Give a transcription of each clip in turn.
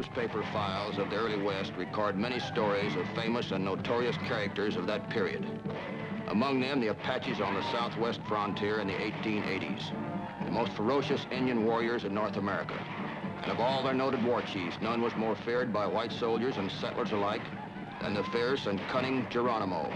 newspaper files of the early West record many stories of famous and notorious characters of that period. Among them, the Apaches on the southwest frontier in the 1880s, the most ferocious Indian warriors in North America. And of all their noted war chiefs, none was more feared by white soldiers and settlers alike than the fierce and cunning Geronimo.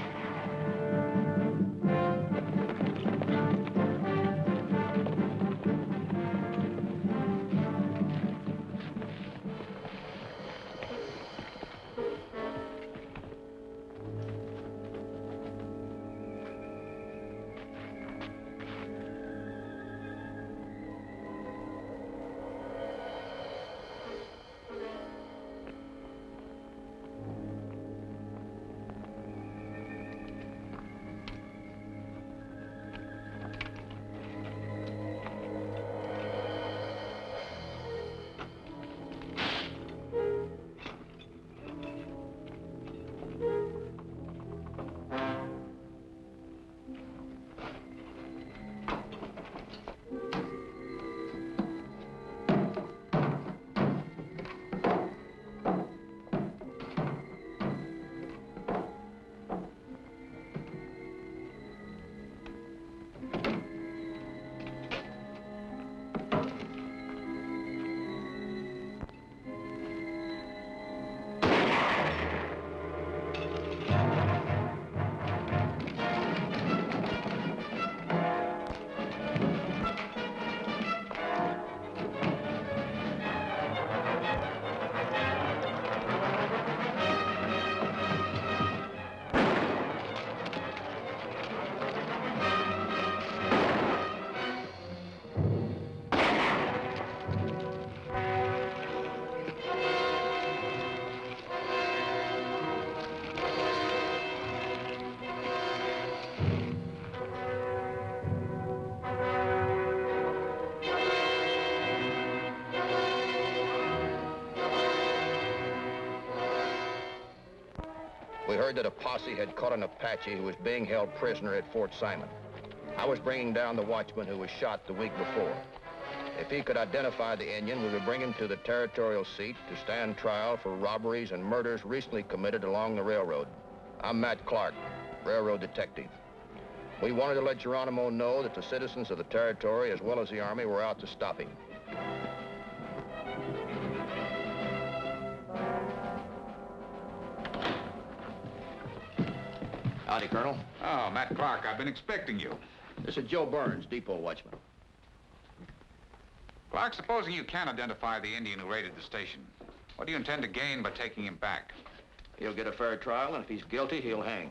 We heard that a posse had caught an Apache who was being held prisoner at Fort Simon. I was bringing down the watchman who was shot the week before. If he could identify the Indian, we would bring him to the territorial seat to stand trial for robberies and murders recently committed along the railroad. I'm Matt Clark, railroad detective. We wanted to let Geronimo know that the citizens of the territory, as well as the Army, were out to stop him. Howdy, Colonel. Oh, Matt Clark, I've been expecting you. This is Joe Burns, depot watchman. Clark, supposing you can identify the Indian who raided the station, what do you intend to gain by taking him back? He'll get a fair trial, and if he's guilty, he'll hang.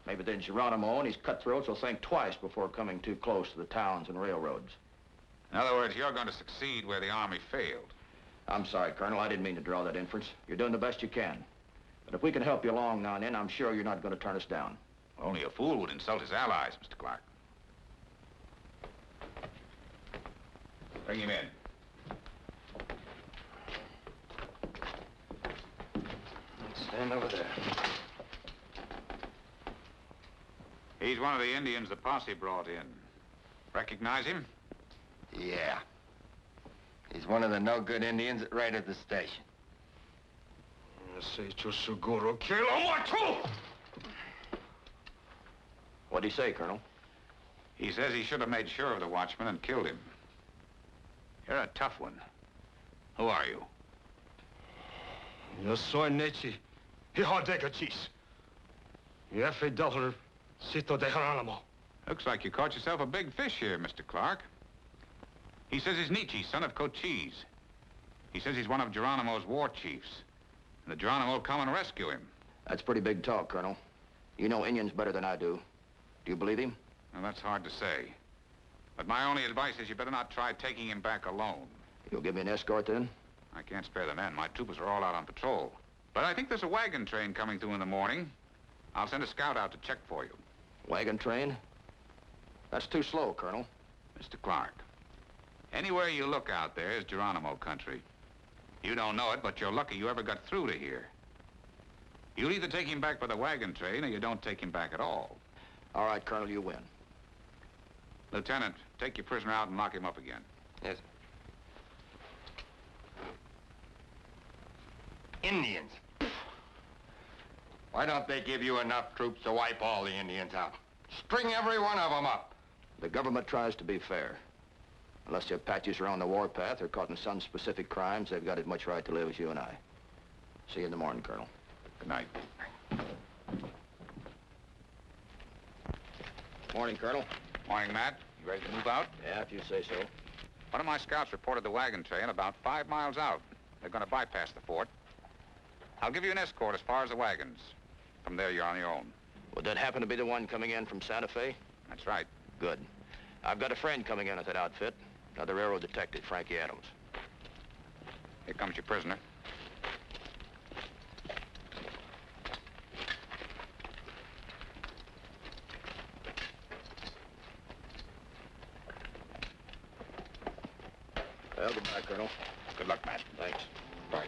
Maybe then Geronimo and his cutthroats will think twice before coming too close to the towns and railroads. In other words, you're going to succeed where the Army failed. I'm sorry, Colonel. I didn't mean to draw that inference. You're doing the best you can. But if we can help you along now and then, I'm sure you're not going to turn us down. Only a fool would insult his allies, Mr. Clark. Bring him in. Stand over there. He's one of the Indians the posse brought in. Recognize him? Yeah. He's one of the no-good Indians that raided the station. What'd he say, Colonel? He says he should have made sure of the watchman and killed him. You're a tough one. Who are you? Yo soy Nechi, hijo de Cachis. Jefe Dollar, Cito de Geronimo. Looks like you caught yourself a big fish here, Mr. Clark. He says he's Nietzsche, son of Cochise. He says he's one of Geronimo's war chiefs. And the Geronimo will come and rescue him. That's pretty big talk, Colonel. You know Indians better than I do. Do you believe him? Well, that's hard to say. But my only advice is you better not try taking him back alone. You'll give me an escort then? I can't spare the men. My troopers are all out on patrol. But I think there's a wagon train coming through in the morning. I'll send a scout out to check for you. Wagon train? That's too slow, Colonel. Mr. Clark, anywhere you look out there is Geronimo country. You don't know it, but you're lucky you ever got through to here. You'll either take him back by the wagon train or you don't take him back at all. All right, Colonel, you win. Lieutenant, take your prisoner out and lock him up again. Yes, Indians. Why don't they give you enough troops to wipe all the Indians out? String every one of them up. The government tries to be fair. Unless the Apaches are on the warpath or caught in some specific crimes, they've got as much right to live as you and I. See you in the morning, Colonel. Good night. Morning, Colonel. Morning, Matt. You ready to move out? Yeah, if you say so. One of my scouts reported the wagon train about 5 miles out. They're going to bypass the fort. I'll give you an escort as far as the wagons. From there, you're on your own. Would that happen to be the one coming in from Santa Fe? That's right. Good. I've got a friend coming in at that outfit. Another railroad detective, Frankie Adams. Here comes your prisoner. Well, goodbye, Colonel. Good luck, Matt. Thanks. Bye.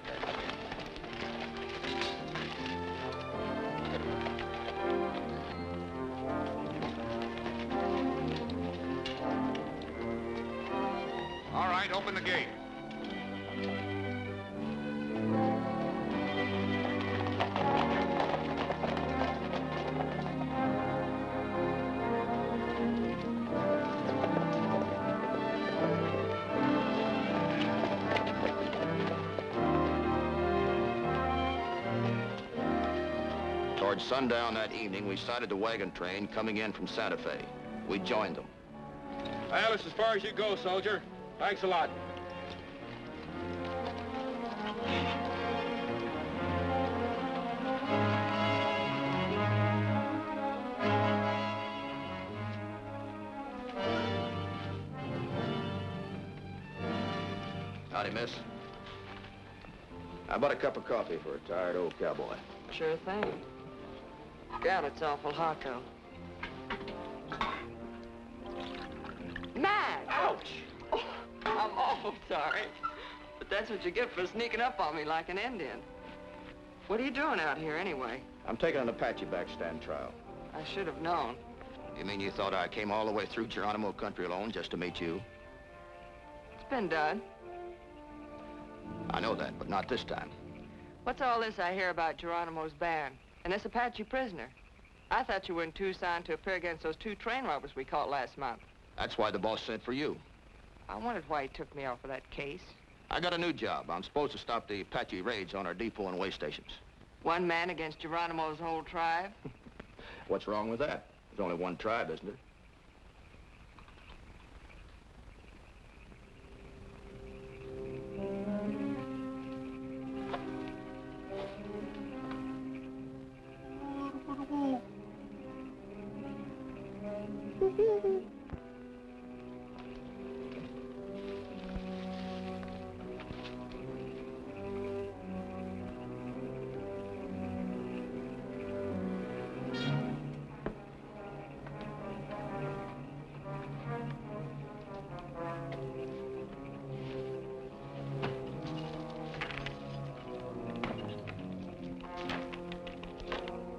All right, open the gate. Towards sundown that evening, we sighted the wagon train coming in from Santa Fe. We joined them. Well, it's as far as you go, soldier. Thanks a lot. Howdy, miss. How about a cup of coffee for a tired old cowboy? Sure thing. God, it's awful hot, though. Matt! Ouch! Oh, I'm awful sorry. But that's what you get for sneaking up on me like an Indian. What are you doing out here, anyway? I'm taking an Apache backstand trial. I should have known. You mean you thought I came all the way through Geronimo country alone just to meet you? It's been done. I know that, but not this time. What's all this I hear about Geronimo's band and this Apache prisoner? I thought you were in Tucson to appear against those 2 train robbers we caught last month. That's why the boss sent for you. I wondered why he took me off of that case. I got a new job. I'm supposed to stop the Apache raids on our depot and way stations. One man against Geronimo's whole tribe? What's wrong with that? There's only one tribe, isn't there?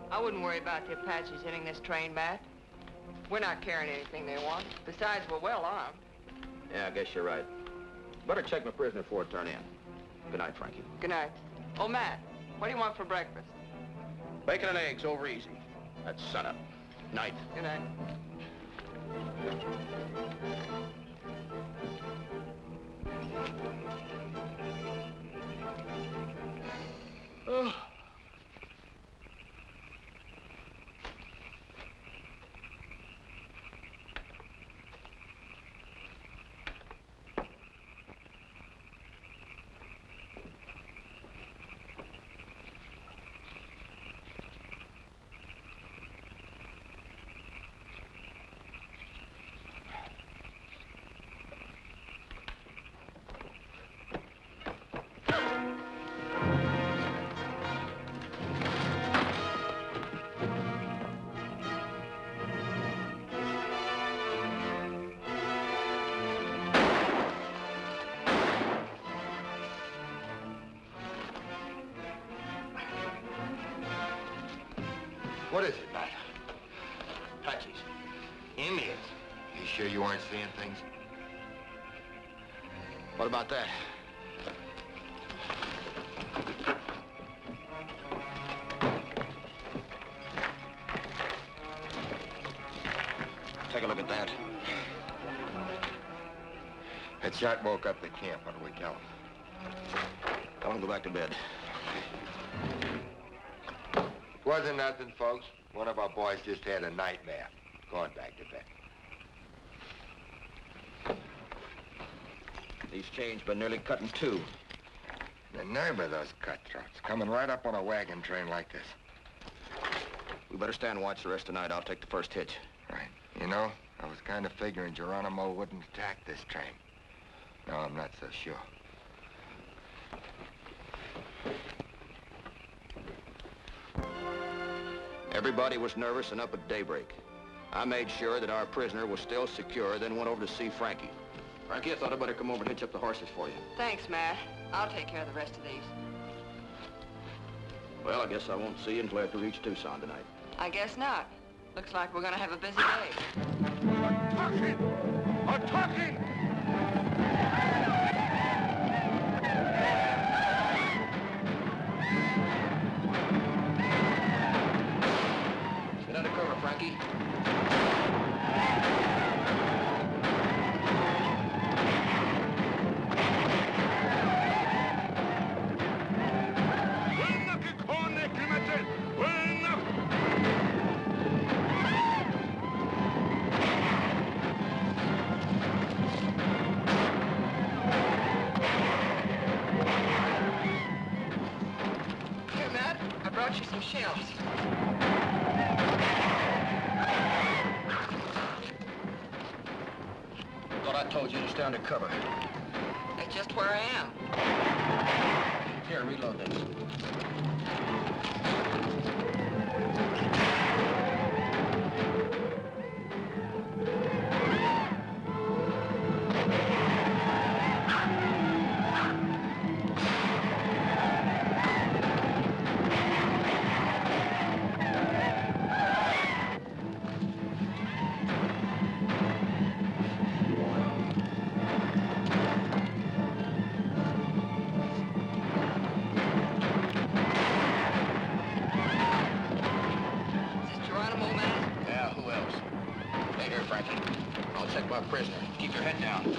I wouldn't worry about the Apaches hitting this train, Matt. We're not carrying anything they want. Besides, we're well armed. Yeah, I guess you're right. Better check my prisoner before I turn in. Good night, Frankie. Good night. Oh, Matt, what do you want for breakfast? Bacon and eggs over easy. That's sunup. Night. Good night. Oh. What is it, Matt? Apaches. Indians. You sure you weren't seeing things? What about that? That shot woke up the camp. What do we tell him? Tell him to go back to bed. It wasn't nothing, folks. One of our boys just had a nightmare. Going back to bed. These chains been nearly cut in two. The nerve of those cutthroats, coming right up on a wagon train like this. We better stand watch the rest of the night. I'll take the first hitch. Right. You know, I was kind of figuring Geronimo wouldn't attack this train. No, I'm not so sure. Everybody was nervous and up at daybreak. I made sure that our prisoner was still secure, then went over to see Frankie. Frankie, I thought I'd better come over and hitch up the horses for you. Thanks, Matt. I'll take care of the rest of these. Well, I guess I won't see you until after we reach Tucson tonight. I guess not. Looks like we're gonna have a busy day. Attacking! Get under cover, Frankie. Here, Matt. I brought you some shells. Thought I told you to stay under cover. That's just where I am. Here, reload this. Is this Geronimo, Matt? Yeah, who else? Stay here, Frankie. I'll check my prisoner. Keep your head down.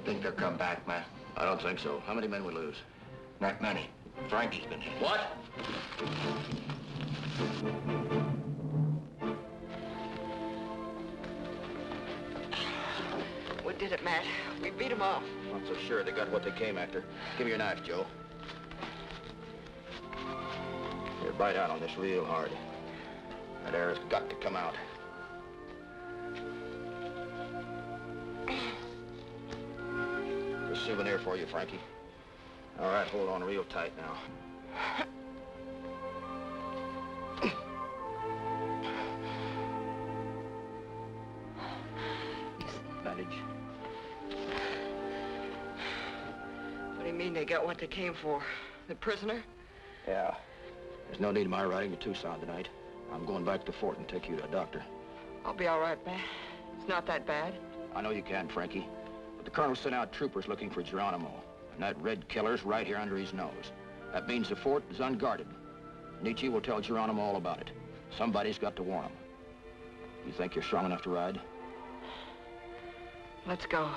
Think they'll come back, Matt? I don't think so. How many men we lose? Not many. Frankie's been hit. What? We did it, Matt. We beat them off. Not so sure they got what they came after. Give me your knife, Joe. Here, bite out on this real hard. That air's got to come out. A souvenir for you, Frankie. All right, hold on real tight now. Bandage. What do you mean they got what they came for? The prisoner? Yeah. There's no need of my riding to Tucson tonight. I'm going back to the fort and take you to a doctor. I'll be all right, Matt. It's not that bad. I know you can, Frankie. But the colonel sent out troopers looking for Geronimo. And that red killer's right here under his nose. That means the fort is unguarded. Nietzsche will tell Geronimo all about it. Somebody's got to warn him. You think you're strong enough to ride? Let's go.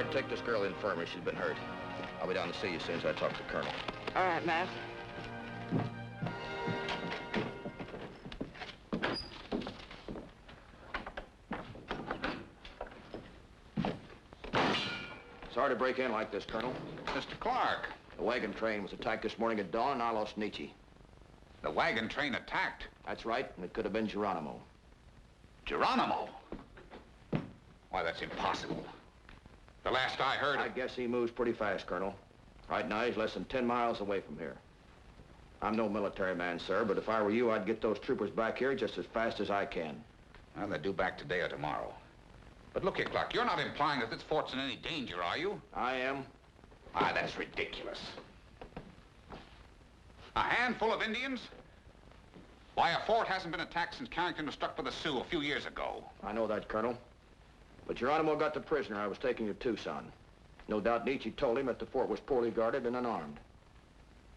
right, take this girl to the infirmary. She's been hurt. I'll be down to see you as soon as I talk to the colonel. All right, Matt. Sorry to break in like this, Colonel. Mr. Clark, The wagon train was attacked this morning at dawn, and I lost Nietzsche. the wagon train attacked. That's right, and it could have been Geronimo. Geronimo? Why, that's impossible. The last I heard... I guess he moves pretty fast, Colonel. Right now, he's less than 10 miles away from here. I'm no military man, sir, but if I were you, I'd get those troopers back here just as fast as I can. Well, they're due back today or tomorrow. But look here, Clark, you're not implying that this fort's in any danger, are you? I am. Ah, that's ridiculous. A handful of Indians? Why, a fort hasn't been attacked since Carrington was struck by the Sioux a few years ago. I know that, Colonel. But Geronimo got the prisoner I was taking to Tucson. No doubt Nietzsche told him that the fort was poorly guarded and unarmed.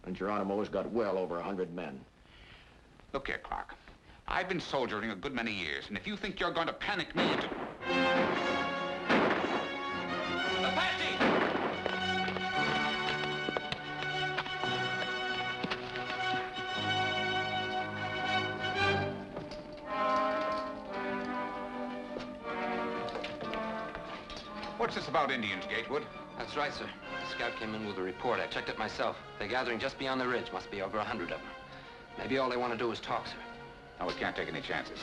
And Geronimo has got well over 100 men. Look here, Clark. I've been soldiering a good many years, and if you think you're going to panic me into... Apache! What's this about Indians, Gatewood? That's right, sir. The scout came in with a report. I checked it myself. They're gathering just beyond the ridge. Must be over 100 of them. Maybe all they want to do is talk, sir. No, we can't take any chances.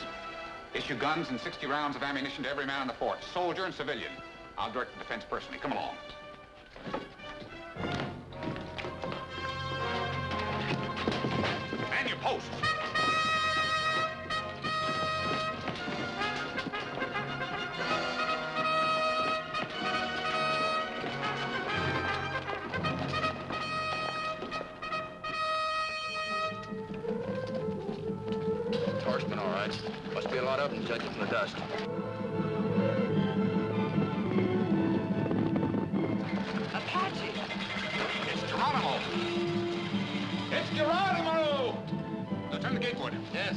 Issue guns and 60 rounds of ammunition to every man in the fort, soldier and civilian. I'll direct the defense personally. Come along. Man your posts. Horsemen, all right. Must be a lot of them, judging from the dust. Apache! It's Geronimo! It's Geronimo! Lieutenant Gatewood. Yes.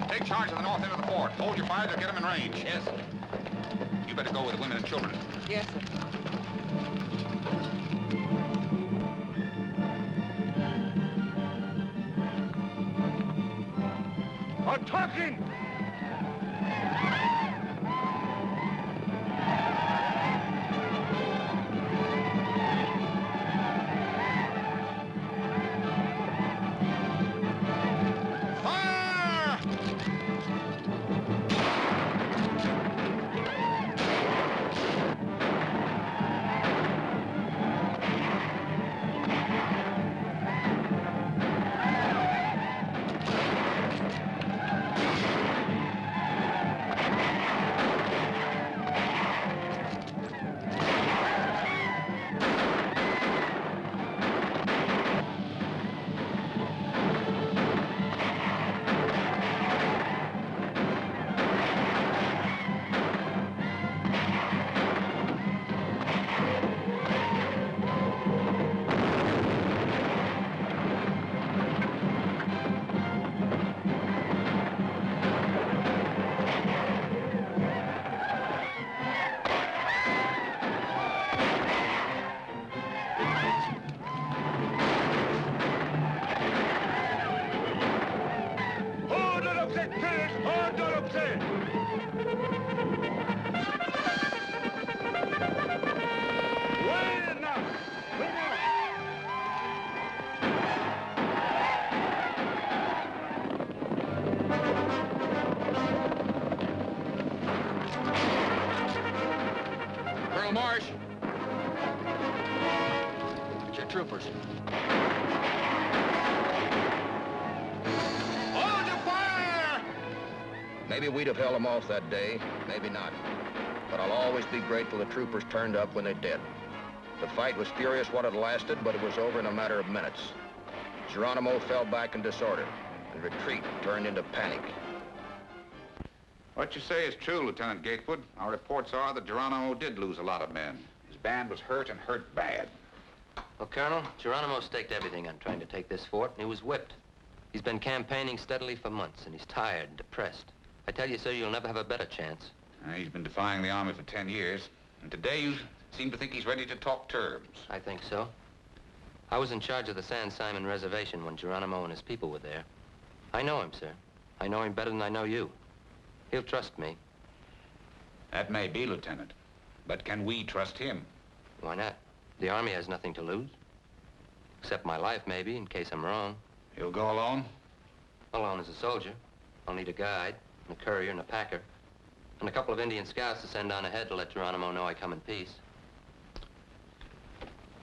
Take charge of the north end of the fort. Hold your fire to get them in range. Yes. You better go with the women and children. Yes, sir. I'm talking! Fire! Colonel Marsh! It's your troopers. Hold your fire! Maybe we'd have held them off that day, maybe not. But I'll always be grateful the troopers turned up when they did. The fight was furious while it lasted, but it was over in a matter of minutes. Geronimo fell back in disorder, and retreat turned into panic. What you say is true, Lieutenant Gatewood. Our reports are that Geronimo did lose a lot of men. His band was hurt and hurt bad. Well, Colonel, Geronimo staked everything on trying to take this fort, and he was whipped. He's been campaigning steadily for months, and he's tired and depressed. I tell you, sir, you'll never have a better chance. He's been defying the army for 10 years. And today Seem to think he's ready to talk terms. I think so. I was in charge of the San Simon Reservation when Geronimo and his people were there. I know him, sir. I know him better than I know you. He'll trust me. That may be, Lieutenant. But can we trust him? Why not? The Army has nothing to lose. Except my life, maybe, in case I'm wrong. He'll go alone? Alone as a soldier. I'll need a guide, and a courier, and a packer. And a couple of Indian scouts to send on ahead to let Geronimo know I come in peace.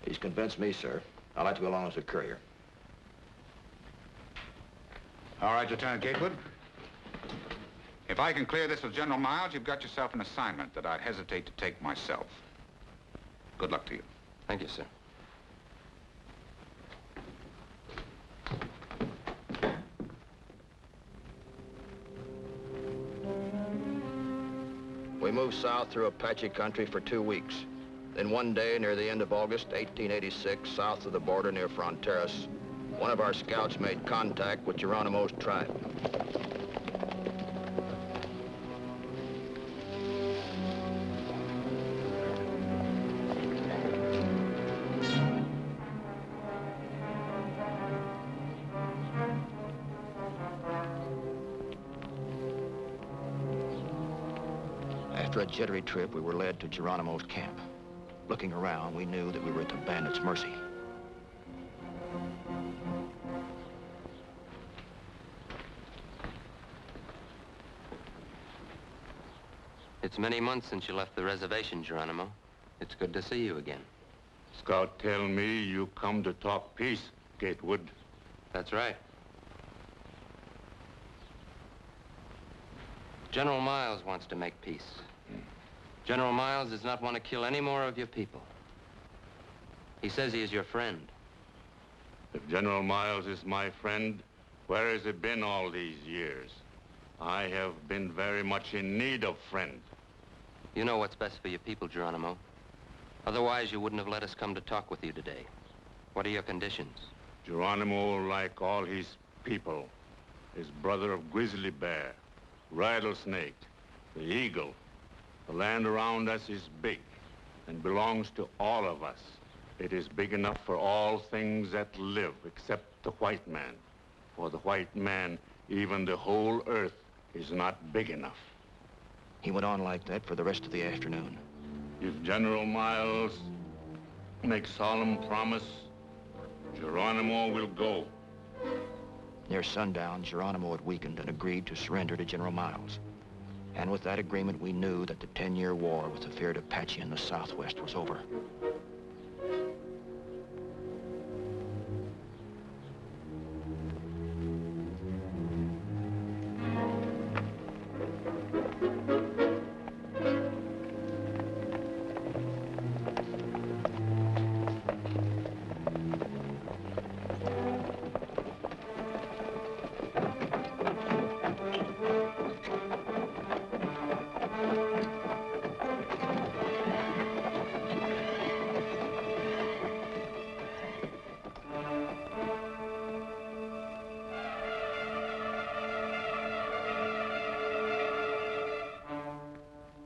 He's convinced me, sir. I'd like to go along as a courier. All right, Lieutenant Gatewood. If I can clear this with General Miles, you've got yourself an assignment that I'd hesitate to take myself. Good luck to you. Thank you, sir. We moved south through Apache country for 2 weeks. Then one day near the end of August 1886, south of the border near Fronteras, one of our scouts made contact with Geronimo's tribe. After a jittery trip, we were led to Geronimo's camp. Looking around, we knew that we were at the bandits' mercy. It's many months since you left the reservation, Geronimo. It's good to see you again. Scout tell me you come to talk peace, Gatewood. That's right. General Miles wants to make peace. General Miles does not want to kill any more of your people. He says he is your friend. If General Miles is my friend, where has he been all these years? I have been very much in need of friend. You know what's best for your people, Geronimo. Otherwise, you wouldn't have let us come to talk with you today. What are your conditions? Geronimo, like all his people, is brother of Grizzly Bear, Rattlesnake, the Eagle. The land around us is big and belongs to all of us. It is big enough for all things that live except the white man. For the white man, even the whole earth is not big enough. He went on like that for the rest of the afternoon. If General Miles makes solemn promise, Geronimo will go. Near sundown, Geronimo had weakened and agreed to surrender to General Miles. And with that agreement, we knew that the 10-year war with the feared Apache in the Southwest was over.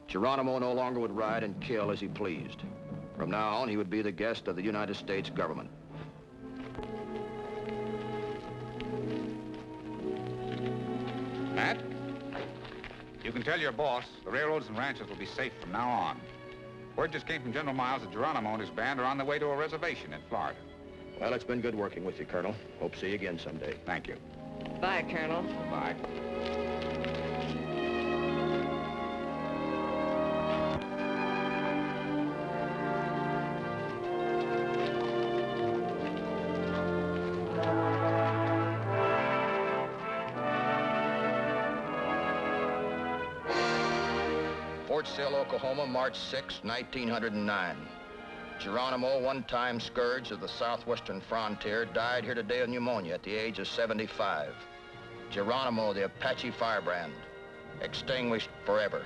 Geronimo no longer would ride and kill as he pleased. From now on, he would be the guest of the United States government. Matt, you can tell your boss the railroads and ranches will be safe from now on. Word just came from General Miles that Geronimo and his band are on their way to a reservation in Florida. Well, it's been good working with you, Colonel. Hope to see you again someday. Thank you. Bye, Colonel. Bye. Fort Sill, Oklahoma, March 6, 1909. Geronimo, one-time scourge of the southwestern frontier, died here today of pneumonia at the age of 75. Geronimo, the Apache firebrand, extinguished forever.